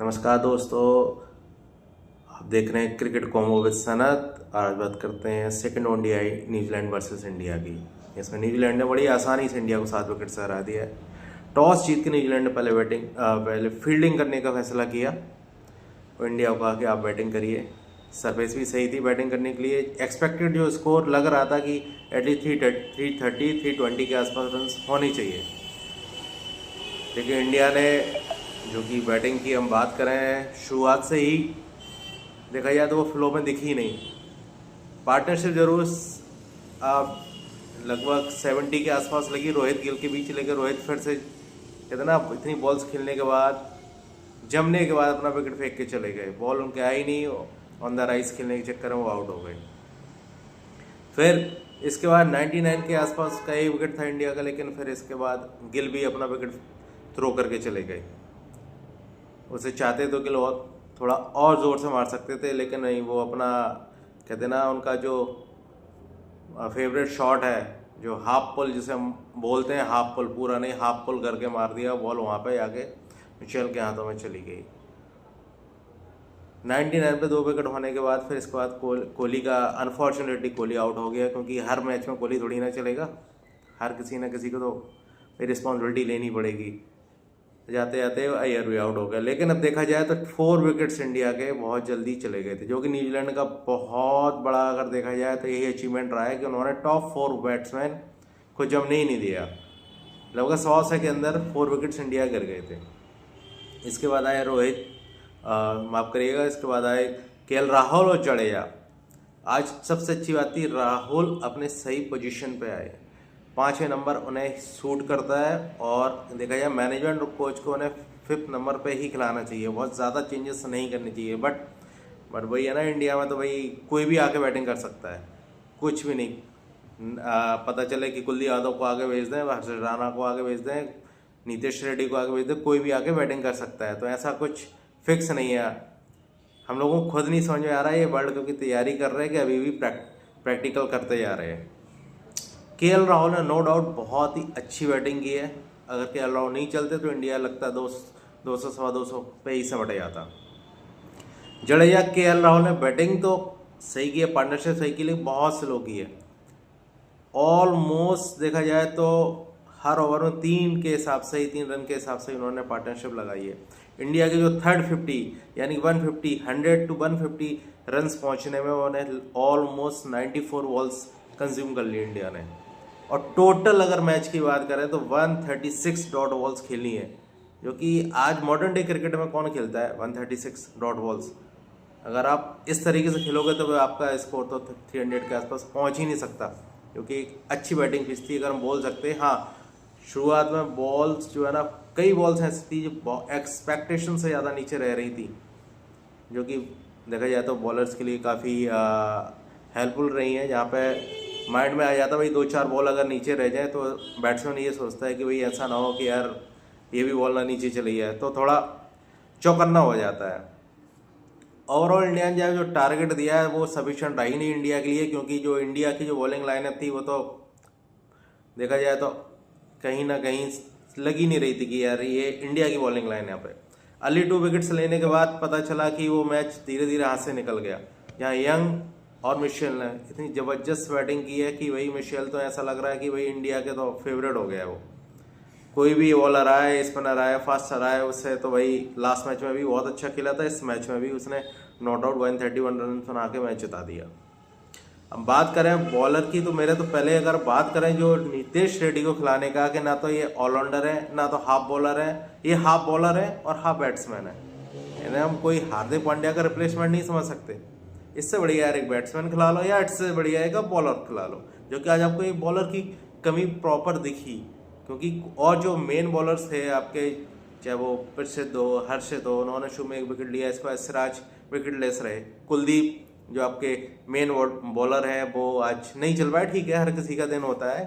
नमस्कार दोस्तों, आप देख रहे हैं क्रिकेट कॉम्बो विद सनत। आज बात करते हैं second ODI New Zealand versus India की। इसमें न्यूजीलैंड ने बड़ी आसानी से इंडिया को 7 विकेट से हरा दिया है। टॉस जीत के न्यूजीलैंड ने पहले फील्डिंग करने का फैसला किया और इंडिया को कहा कि आप बैटिंग करिए। सरफेस भी सही थी बैटिंग करने के लिए। एक्सपेक्टेड जो स्कोर लग रहा था कि एटलीस्ट 330 320 के आसपास रन होने चाहिए, लेकिन इंडिया ने जो कि बैटिंग की हम बात करें शुरुआत से ही देखा जाए तो वो फ्लो में दिखी ही नहीं। पार्टनरशिप जरूर आप लगभग 70 के आसपास लगी रोहित गिल के बीच, लेकिन रोहित फिर से कहते ना इतनी बॉल्स खेलने के बाद जमने के बाद अपना विकेट फेंक के चले गए। बॉल उनके आई नहीं, ऑन द राइस खेलने के चक्कर में वो आउट हो गए। फिर इसके बाद 99 के आसपास का 1 विकेट था इंडिया का, लेकिन फिर इसके बाद गिल भी अपना विकेट थ्रो करके चले गए। उसे चाहते तो गिल और थोड़ा और ज़ोर से मार सकते थे, लेकिन नहीं, वो अपना कहते ना उनका जो फेवरेट शॉट है, जो हाफ पुल जिसे हम बोलते हैं, हाफ पुल पूरा नहीं हाफ पुल करके मार दिया। बॉल वहाँ पे आके मिचेल के हाथों में चली गई। 99 पे 2 विकेट होने के बाद फिर इसके बाद कोहली का अनफॉर्चुनेटली कोहली आउट हो गया, क्योंकि हर मैच में कोहली थोड़ी ना चलेगा। हर किसी न किसी को तो रिस्पॉन्सिबिलिटी लेनी पड़ेगी। जाते जाते अय्यर भी आउट हो गया। लेकिन अब देखा जाए तो 4 विकेट्स इंडिया के बहुत जल्दी चले गए थे, जो कि न्यूजीलैंड का बहुत बड़ा अगर देखा जाए तो यही अचीवमेंट रहा है कि उन्होंने टॉप 4 बैट्समैन को जमने ही नहीं दिया। लगभग 100 से के अंदर 4 विकेट्स इंडिया गिर गए थे। इसके बाद आए रोहित, माफ़ करिएगा, इसके बाद आए केएल राहुल और जडेजा। आज सबसे अच्छी बात थी, राहुल अपने सही पोजीशन पे आए। 5वें नंबर उन्हें सूट करता है, और देखा जाए मैनेजमेंट और कोच को उन्हें 5th नंबर पे ही खिलाना चाहिए। बहुत ज़्यादा चेंजेस नहीं करनी चाहिए। बट वही है ना, इंडिया में तो भाई कोई भी आके बैटिंग कर सकता है, कुछ भी नहीं। पता चले कि कुलदीप यादव को आगे भेज दें, हर्षद राणा को आगे भेज दें, नीतीश रेड्डी को आगे भेज दें, कोई भी आके बैटिंग कर सकता है। तो ऐसा कुछ फिक्स नहीं है। हम लोगों को खुद नहीं समझ में आ रहा है ये वर्ल्ड कप की तैयारी कर रहे हैं कि अभी भी प्रैक्टिकल करते जा रहे हैं। केएल राहुल ने नो डाउट बहुत ही अच्छी बैटिंग की है। अगर केएल राहुल नहीं चलते तो इंडिया लगता 200 सवा 200 पे ही समट जाता। जडेजा केएल राहुल ने बैटिंग तो सही की है, पार्टनरशिप सही की, लेकिन बहुत स्लो की है। ऑलमोस्ट देखा जाए तो हर ओवर में 3 के हिसाब से ही 3 रन के हिसाब से उन्होंने पार्टनरशिप लगाई है। इंडिया के जो थर्ड 50 यानी 100 टू 150 रन पहुंचने में उन्होंने ऑलमोस्ट 94 बॉल्स कंज्यूम कर ली इंडिया ने। और टोटल अगर मैच की बात करें तो 136 डॉट बॉल्स खेलनी है, जो कि आज मॉडर्न डे क्रिकेट में कौन खेलता है 136 डॉट बॉल्स। अगर आप इस तरीके से खेलोगे तो आपका स्कोर तो 300 के आसपास पहुंच ही नहीं सकता, क्योंकि अच्छी बैटिंग पिच थी, अगर हम बोल सकते हैं। हाँ, शुरुआत में बॉल्स जो है ना, कई बॉल्स ऐसी थी जो एक्सपेक्टेशन से ज़्यादा नीचे रह रही थी, जो कि देखा जाए तो बॉलर्स के लिए काफ़ी हेल्पफुल रही है। जहाँ पे माइंड में आ जाता भाई 2-4 बॉल अगर नीचे रह जाए तो बैट्समैन ये सोचता है कि भाई ऐसा ना हो कि यार ये भी बॉल ना नीचे चली जाए, तो थोड़ा चौकन्ना हो जाता है। ओवरऑल इंडिया ने जो टारगेट दिया है वो सफिशिएंट रही नहीं इंडिया के लिए, क्योंकि जो इंडिया की जो बॉलिंग लाइनअप थी वो तो देखा जाए तो कहीं ना कहीं लगी नहीं रही थी कि यार ये इंडिया की बॉलिंग लाइनअप है। अर्ली 2 विकेट्स लेने के बाद पता चला कि वो मैच धीरे धीरे हाथ से निकल गया। यहाँ यंग और मिशेल ने इतनी ज़बरदस्त बैटिंग की है कि वही मिशेल तो ऐसा लग रहा है कि भाई इंडिया के तो फेवरेट हो गया वो। कोई भी बॉलर आए, स्पिनर आए, फास्टर आए, उससे तो भाई लास्ट मैच में भी बहुत अच्छा खेला था, इस मैच में भी उसने नॉट आउट 131 रन बना के मैच जिता दिया। अब बात करें बॉलर की, तो मेरे तो पहले अगर बात करें जो नीतीश रेड्डी को खिलाने का, कि ना तो ये ऑलराउंडर है ना तो हाफ बॉलर है, ये हाफ बॉलर है और हाफ बैट्समैन है। इन्हें हम कोई हार्दिक पांड्या का रिप्लेसमेंट नहीं समझ सकते। इससे बढ़िया यार एक बैट्समैन खिला लो, या इससे बढ़िया एक बॉलर खिला लो, जो कि आज आपको एक बॉलर की कमी प्रॉपर दिखी। क्योंकि और जो मेन बॉलर्स थे आपके, चाहे वो प्रसिद्ध हो, हर्षित हो, उन्होंने शुरू में 1 विकेट लिया। इसके बाद सिराज विकेट लेस रहे। कुलदीप जो आपके मेन बॉलर हैं वो आज नहीं चल पाए। ठीक है, हर किसी का दिन होता है,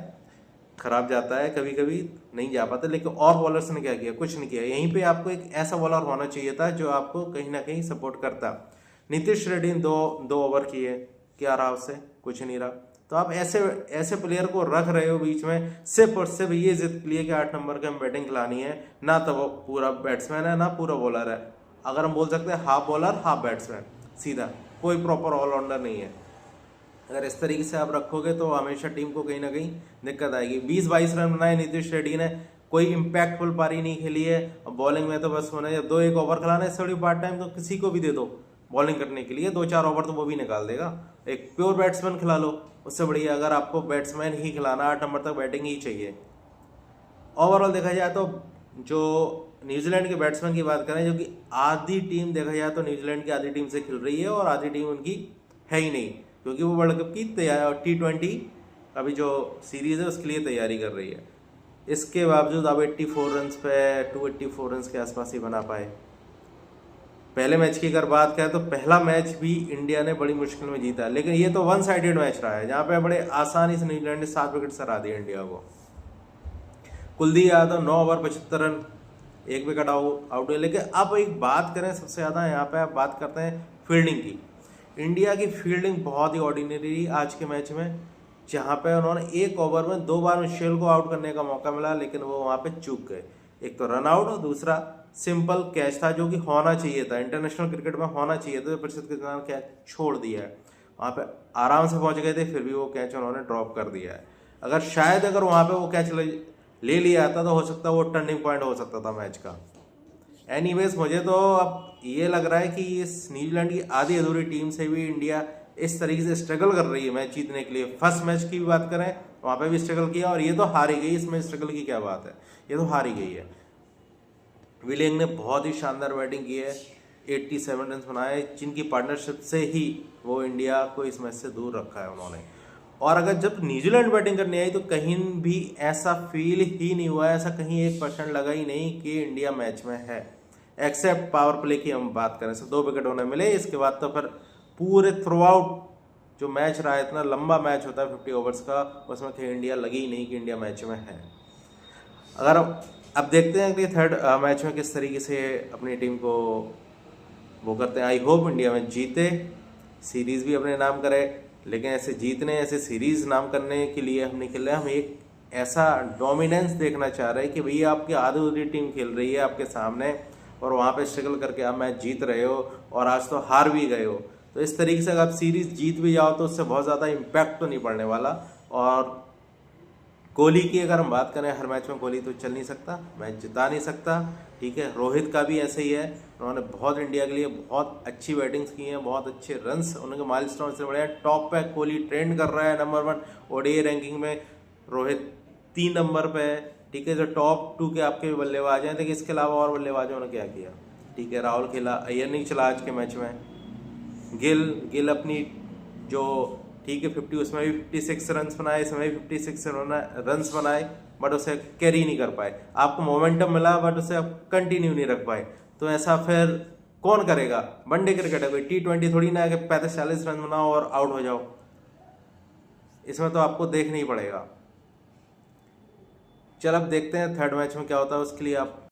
खराब जाता है, कभी कभी नहीं जा पाता, लेकिन और बॉलर्स ने क्या किया, कुछ नहीं किया। यहीं पे आपको एक ऐसा बॉलर होना चाहिए था जो आपको कहीं ना कहीं सपोर्ट करता। नीतीश रेड्डी ने दो ओवर किए, क्या रहा उससे, कुछ नहीं रहा। तो आप ऐसे प्लेयर को रख रहे हो बीच में सिर्फ और सिर्फ ये जिद के लिए कि 8 नंबर की हम बैटिंग खिलानी है, ना तो वो पूरा बैट्समैन है ना पूरा बॉलर है। अगर हम बोल सकते हैं हाफ बॉलर हाफ बैट्समैन, सीधा, कोई प्रॉपर ऑलराउंडर नहीं है। अगर इस तरीके से आप रखोगे तो हमेशा टीम को कहीं ना कहीं दिक्कत आएगी। 20-22 रन बनाए नीतीश रेड्डी ने, कोई इम्पैक्टफुल पारी नहीं खेली है। और बॉलिंग में तो बस होना है 2-1 ओवर खिलाना है, थोड़ी पार्ट टाइम तो किसी को भी दे दो बॉलिंग करने के लिए, 2-4 ओवर तो वो भी निकाल देगा। एक प्योर बैट्समैन खिला लो, उससे बढ़िया। अगर आपको बैट्समैन ही खिलाना, 8 नंबर तक बैटिंग ही चाहिए। ओवरऑल देखा जाए तो जो न्यूजीलैंड के बैट्समैन की बात करें, जो कि आधी टीम देखा जाए तो न्यूजीलैंड की आधी टीम से खेल रही है और आधी टीम उनकी है ही नहीं, क्योंकि वो वर्ल्ड कप की T20 अभी जो सीरीज़ है उसके लिए तैयारी कर रही है। इसके बावजूद अब 84 रन पे 284 रन के आसपास ही बना पाए। पहले मैच की अगर बात करें तो पहला मैच भी इंडिया ने बड़ी मुश्किल में जीता, लेकिन ये तो 1 साइडेड मैच रहा है, जहाँ पे बड़े आसानी से न्यूजीलैंड ने 7 विकेट से हरा दिया इंडिया को। Kuldeep Yadav 9 over 75 run, 1 wicket out हुए। लेकिन अब एक बात करें सबसे ज़्यादा यहाँ पे आप बात करते हैं फील्डिंग की। इंडिया की फील्डिंग बहुत ही ऑर्डिनरी आज के मैच में, जहाँ पे उन्होंने 1 ओवर में 2 बार मिशेल को आउट करने का मौका मिला, लेकिन वो वहाँ पे चूक गए। एक तो रन आउट और दूसरा सिंपल कैच था, जो कि होना चाहिए था, इंटरनेशनल क्रिकेट में होना चाहिए था। प्रतिशत के दौरान कैच छोड़ दिया है, वहाँ पे आराम से पहुँच गए थे, फिर भी वो कैच उन्होंने ड्रॉप कर दिया है। अगर वहाँ पे वो कैच ले लिया आता तो हो सकता है वो टर्निंग पॉइंट हो सकता था मैच का। एनीवेज, मुझे तो अब ये लग रहा है कि इस न्यूजीलैंड की आधी अधूरी टीम से भी इंडिया इस तरीके से स्ट्रगल कर रही है मैच जीतने के लिए। फर्स्ट मैच की भी बात करें, वहाँ पे भी स्ट्रगल किया और ये तो हार ही गई। इसमें स्ट्रगल की क्या बात है, ये तो हार ही गई है। विलियंग ने बहुत ही शानदार बैटिंग की है, 87 रन बनाए, जिनकी पार्टनरशिप से ही वो इंडिया को इस मैच से दूर रखा है उन्होंने। और अगर जब न्यूजीलैंड बैटिंग करने आई तो कहीं भी ऐसा फील ही नहीं हुआ, ऐसा कहीं 1% लगा ही नहीं कि इंडिया मैच में है, एक्सेप्ट पावर प्ले की हम बात करें तो 2 विकेट उन्हें मिले। इसके बाद तो फिर पूरे थ्रू आउट जो मैच रहा है, इतना लंबा मैच होता है 50 ओवर्स का, उसमें कहीं इंडिया लगी ही नहीं कि इंडिया मैच में है। अगर अब देखते हैं कि थर्ड मैच में किस तरीके से अपनी टीम को वो करते हैं। आई होप इंडिया में जीते, सीरीज़ भी अपने नाम करे। लेकिन ऐसे जीतने, ऐसे सीरीज़ नाम करने के लिए हम नहीं खेल रहे, हम एक ऐसा डोमिनेंस देखना चाह रहे हैं कि भैया आपकी आधी अधूरी टीम खेल रही है आपके सामने और वहाँ पे स्ट्रगल करके आप मैच जीत रहे हो और आज तो हार भी गए हो। तो इस तरीके से अगर आप सीरीज़ जीत भी जाओ तो उससे बहुत ज़्यादा इम्पैक्ट तो नहीं पड़ने वाला। और कोहली की अगर हम बात करें, हर मैच में कोहली तो चल नहीं सकता, मैच जिता नहीं सकता, ठीक है। रोहित का भी ऐसे ही है, उन्होंने बहुत इंडिया के लिए बहुत अच्छी बैटिंग्स की हैं, बहुत अच्छे रन्स, उनके माइलस्टोन से बड़े हैं। टॉप पे कोहली ट्रेंड कर रहा है, नंबर 1 ओडीआई रैंकिंग में। रोहित 3 नंबर पे है, ठीक है। जो टॉप 2 के आपके बल्लेबाज हैं, लेकिन इसके अलावा और बल्लेबाजों ने क्या किया, ठीक है। राहुल खेला, अय्यर नहीं चला आज के मैच में। गिल अपनी जो, ठीक है, 50, उसमें भी 56 रन बनाए, इसमें भी 56 रन बनाए, बट उसे कैरी नहीं कर पाए। आपको मोमेंटम मिला बट उसे आप कंटिन्यू नहीं रख पाए। तो ऐसा फिर कौन करेगा? वनडे क्रिकेट है, कोई T20 थोड़ी ना है कि 35-40 रन बनाओ और आउट हो जाओ। इसमें तो आपको देखना ही पड़ेगा। चल अब देखते हैं थर्ड मैच में क्या होता है, उसके लिए आप